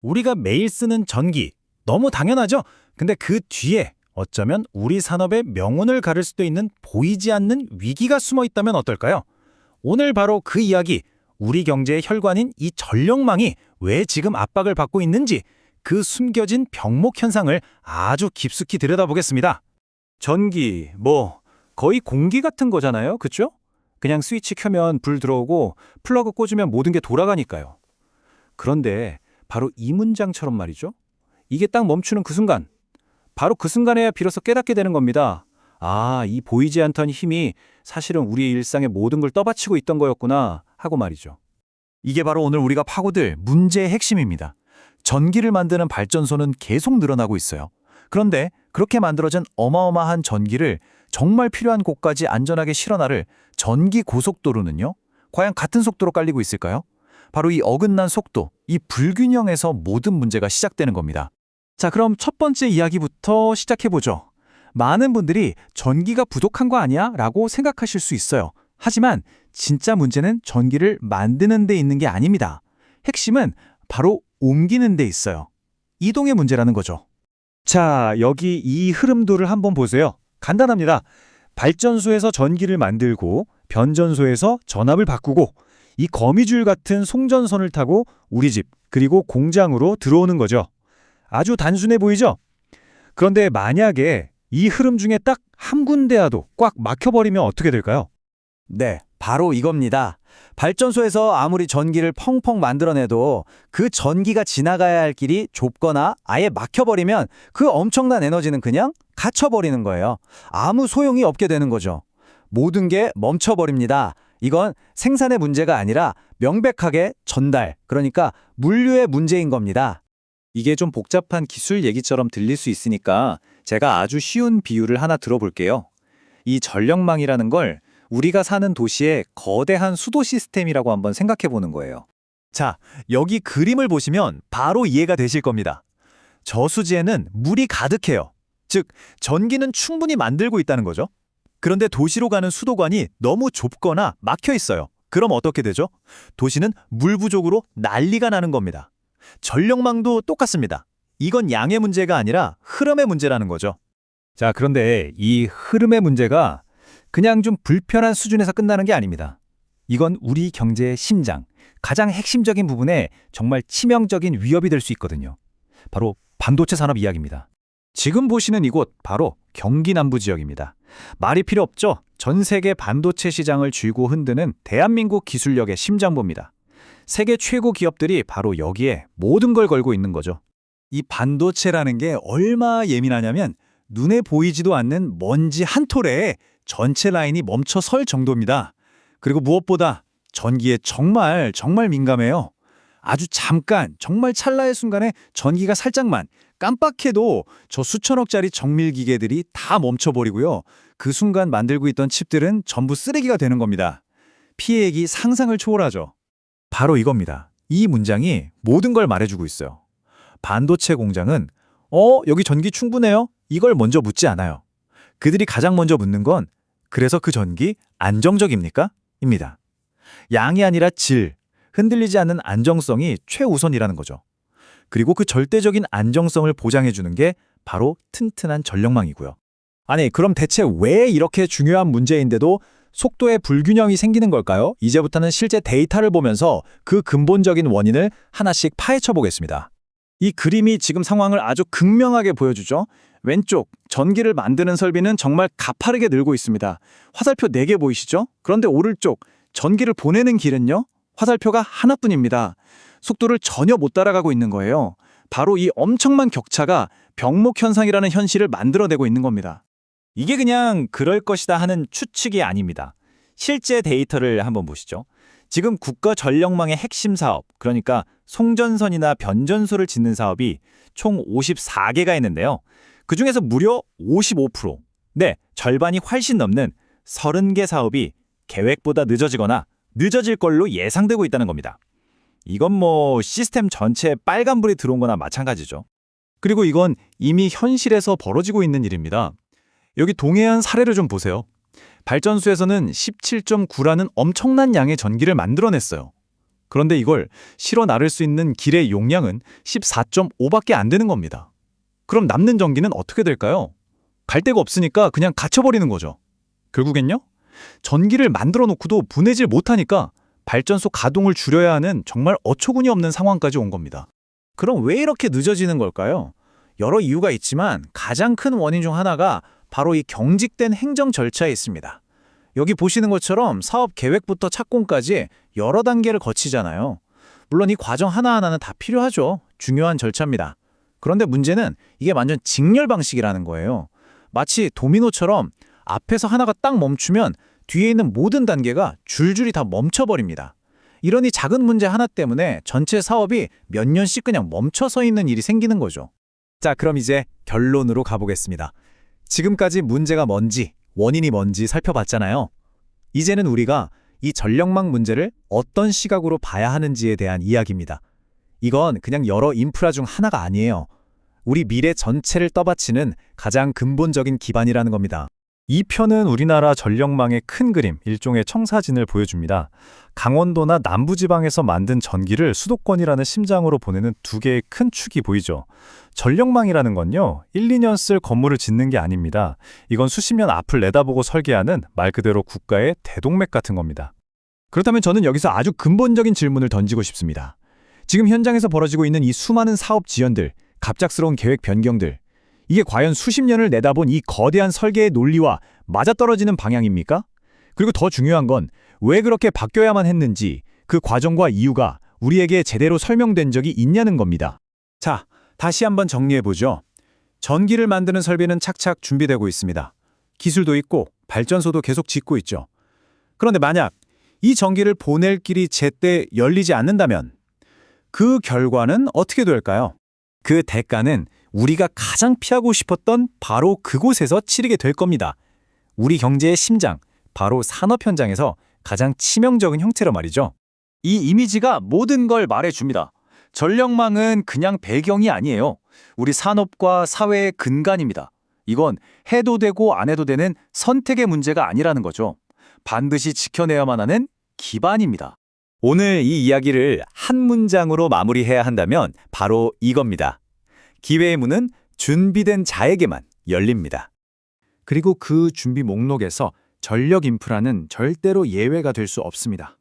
우리가 매일 쓰는 전기, 너무 당연하죠? 근데 그 뒤에 어쩌면 우리 산업의 명운을 가를 수도 있는 보이지 않는 위기가 숨어 있다면 어떨까요? 오늘 바로 그 이야기, 우리 경제의 혈관인 이 전력망이 왜 지금 압박을 받고 있는지, 그 숨겨진 병목 현상을 아주 깊숙이 들여다보겠습니다. 전기, 거의 공기 같은 거잖아요, 그쵸? 그냥 스위치 켜면 불 들어오고 플러그 꽂으면 모든 게 돌아가니까요. 그런데 바로 이 문장처럼 말이죠. 이게 딱 멈추는 그 순간, 바로 그 순간에야 비로소 깨닫게 되는 겁니다. 아, 이 보이지 않던 힘이 사실은 우리의 일상의 모든 걸 떠받치고 있던 거였구나 하고 말이죠. 이게 바로 오늘 우리가 파고들 문제의 핵심입니다. 전기를 만드는 발전소는 계속 늘어나고 있어요. 그런데 그렇게 만들어진 어마어마한 전기를 정말 필요한 곳까지 안전하게 실어나를 전기 고속도로는요? 과연 같은 속도로 깔리고 있을까요? 바로 이 어긋난 속도, 이 불균형에서 모든 문제가 시작되는 겁니다. 자, 그럼 첫 번째 이야기부터 시작해보죠. 많은 분들이 전기가 부족한 거 아니야? 라고 생각하실 수 있어요. 하지만 진짜 문제는 전기를 만드는 데 있는 게 아닙니다. 핵심은 바로 옮기는 데 있어요. 이동의 문제라는 거죠. 자, 여기 이 흐름도를 한번 보세요. 간단합니다. 발전소에서 전기를 만들고 변전소에서 전압을 바꾸고 이 거미줄 같은 송전선을 타고 우리 집 그리고 공장으로 들어오는 거죠. 아주 단순해 보이죠? 그런데 만약에 이 흐름 중에 딱 한 군데라도 꽉 막혀버리면 어떻게 될까요? 네, 바로 이겁니다. 발전소에서 아무리 전기를 펑펑 만들어내도 그 전기가 지나가야 할 길이 좁거나 아예 막혀버리면 그 엄청난 에너지는 그냥 갇혀버리는 거예요. 아무 소용이 없게 되는 거죠. 모든 게 멈춰버립니다. 이건 생산의 문제가 아니라 명백하게 전달, 그러니까 물류의 문제인 겁니다. 이게 좀 복잡한 기술 얘기처럼 들릴 수 있으니까 제가 아주 쉬운 비유를 하나 들어볼게요. 이 전력망이라는 걸 우리가 사는 도시의 거대한 수도 시스템이라고 한번 생각해 보는 거예요. 자, 여기 그림을 보시면 바로 이해가 되실 겁니다. 저수지에는 물이 가득해요. 즉, 전기는 충분히 만들고 있다는 거죠. 그런데 도시로 가는 수도관이 너무 좁거나 막혀 있어요. 그럼 어떻게 되죠? 도시는 물 부족으로 난리가 나는 겁니다. 전력망도 똑같습니다. 이건 양의 문제가 아니라 흐름의 문제라는 거죠. 자, 그런데 이 흐름의 문제가 그냥 좀 불편한 수준에서 끝나는 게 아닙니다. 이건 우리 경제의 심장, 가장 핵심적인 부분에 정말 치명적인 위협이 될 수 있거든요. 바로 반도체 산업 이야기입니다. 지금 보시는 이곳 바로 경기 남부 지역입니다. 말이 필요 없죠? 전 세계 반도체 시장을 쥐고 흔드는 대한민국 기술력의 심장부입니다. 세계 최고 기업들이 바로 여기에 모든 걸 걸고 있는 거죠. 이 반도체라는 게 얼마나 예민하냐면 눈에 보이지도 않는 먼지 한 톨에 전체 라인이 멈춰 설 정도입니다. 그리고 무엇보다 전기에 정말 민감해요. 아주 잠깐, 정말 찰나의 순간에 전기가 살짝만 깜빡해도 저 수천억짜리 정밀 기계들이 다 멈춰버리고요. 그 순간 만들고 있던 칩들은 전부 쓰레기가 되는 겁니다. 피해액이 상상을 초월하죠. 바로 이겁니다. 이 문장이 모든 걸 말해주고 있어요. 반도체 공장은 여기 전기 충분해요? 이걸 먼저 묻지 않아요. 그들이 가장 먼저 묻는 건 그래서 그 전기 안정적입니까? 입니다. 양이 아니라 질, 흔들리지 않는 안정성이 최우선이라는 거죠. 그리고 그 절대적인 안정성을 보장해주는 게 바로 튼튼한 전력망이고요. 아니, 그럼 대체 왜 이렇게 중요한 문제인데도 속도의 불균형이 생기는 걸까요? 이제부터는 실제 데이터를 보면서 그 근본적인 원인을 하나씩 파헤쳐 보겠습니다. 이 그림이 지금 상황을 아주 극명하게 보여주죠. 왼쪽, 전기를 만드는 설비는 정말 가파르게 늘고 있습니다. 화살표 4개 보이시죠? 그런데 오른쪽, 전기를 보내는 길은요? 화살표가 하나뿐입니다. 속도를 전혀 못 따라가고 있는 거예요. 바로 이 엄청난 격차가 병목 현상이라는 현실을 만들어내고 있는 겁니다. 이게 그냥 그럴 것이다 하는 추측이 아닙니다. 실제 데이터를 한번 보시죠. 지금 국가 전력망의 핵심 사업, 그러니까 송전선이나 변전소를 짓는 사업이 총 54개가 있는데요. 그중에서 무려 55%, 네, 절반이 훨씬 넘는 30개 사업이 계획보다 늦어지거나 늦어질 걸로 예상되고 있다는 겁니다. 이건 시스템 전체에 빨간불이 들어온 거나 마찬가지죠. 그리고 이건 이미 현실에서 벌어지고 있는 일입니다. 여기 동해안 사례를 좀 보세요. 발전소에서는 17.9라는 엄청난 양의 전기를 만들어냈어요. 그런데 이걸 실어 나를 수 있는 길의 용량은 14.5밖에 안 되는 겁니다. 그럼 남는 전기는 어떻게 될까요? 갈 데가 없으니까 그냥 갇혀버리는 거죠. 결국엔요? 전기를 만들어 놓고도 보내질 못하니까 발전소 가동을 줄여야 하는 정말 어처구니 없는 상황까지 온 겁니다. 그럼 왜 이렇게 늦어지는 걸까요? 여러 이유가 있지만 가장 큰 원인 중 하나가 바로 이 경직된 행정 절차에 있습니다. 여기 보시는 것처럼 사업 계획부터 착공까지 여러 단계를 거치잖아요. 물론 이 과정 하나하나는 다 필요하죠. 중요한 절차입니다. 그런데 문제는 이게 완전 직렬 방식이라는 거예요. 마치 도미노처럼 앞에서 하나가 딱 멈추면 뒤에 있는 모든 단계가 줄줄이 다 멈춰버립니다. 이러니 작은 문제 하나 때문에 전체 사업이 몇 년씩 그냥 멈춰서 있는 일이 생기는 거죠. 자, 그럼 이제 결론으로 가보겠습니다. 지금까지 문제가 뭔지, 원인이 뭔지 살펴봤잖아요. 이제는 우리가 이 전력망 문제를 어떤 시각으로 봐야 하는지에 대한 이야기입니다. 이건 그냥 여러 인프라 중 하나가 아니에요. 우리 미래 전체를 떠받치는 가장 근본적인 기반이라는 겁니다. 이 편은 우리나라 전력망의 큰 그림, 일종의 청사진을 보여줍니다. 강원도나 남부지방에서 만든 전기를 수도권이라는 심장으로 보내는 두 개의 큰 축이 보이죠. 전력망이라는 건요, 1, 2년 쓸 건물을 짓는 게 아닙니다. 이건 수십 년 앞을 내다보고 설계하는 말 그대로 국가의 대동맥 같은 겁니다. 그렇다면 저는 여기서 아주 근본적인 질문을 던지고 싶습니다. 지금 현장에서 벌어지고 있는 이 수많은 사업 지연들, 갑작스러운 계획 변경들, 이게 과연 수십 년을 내다본 이 거대한 설계의 논리와 맞아떨어지는 방향입니까? 그리고 더 중요한 건 왜 그렇게 바뀌어야만 했는지 그 과정과 이유가 우리에게 제대로 설명된 적이 있냐는 겁니다. 자, 다시 한번 정리해보죠. 전기를 만드는 설비는 착착 준비되고 있습니다. 기술도 있고 발전소도 계속 짓고 있죠. 그런데 만약 이 전기를 보낼 길이 제때 열리지 않는다면 그 결과는 어떻게 될까요? 그 대가는 우리가 가장 피하고 싶었던 바로 그곳에서 치르게 될 겁니다. 우리 경제의 심장, 바로 산업 현장에서 가장 치명적인 형태로 말이죠. 이 이미지가 모든 걸 말해줍니다. 전력망은 그냥 배경이 아니에요. 우리 산업과 사회의 근간입니다. 이건 해도 되고 안 해도 되는 선택의 문제가 아니라는 거죠. 반드시 지켜내야만 하는 기반입니다. 오늘 이 이야기를 한 문장으로 마무리해야 한다면 바로 이겁니다. 기회의 문은 준비된 자에게만 열립니다. 그리고 그 준비 목록에서 전력 인프라는 절대로 예외가 될 수 없습니다.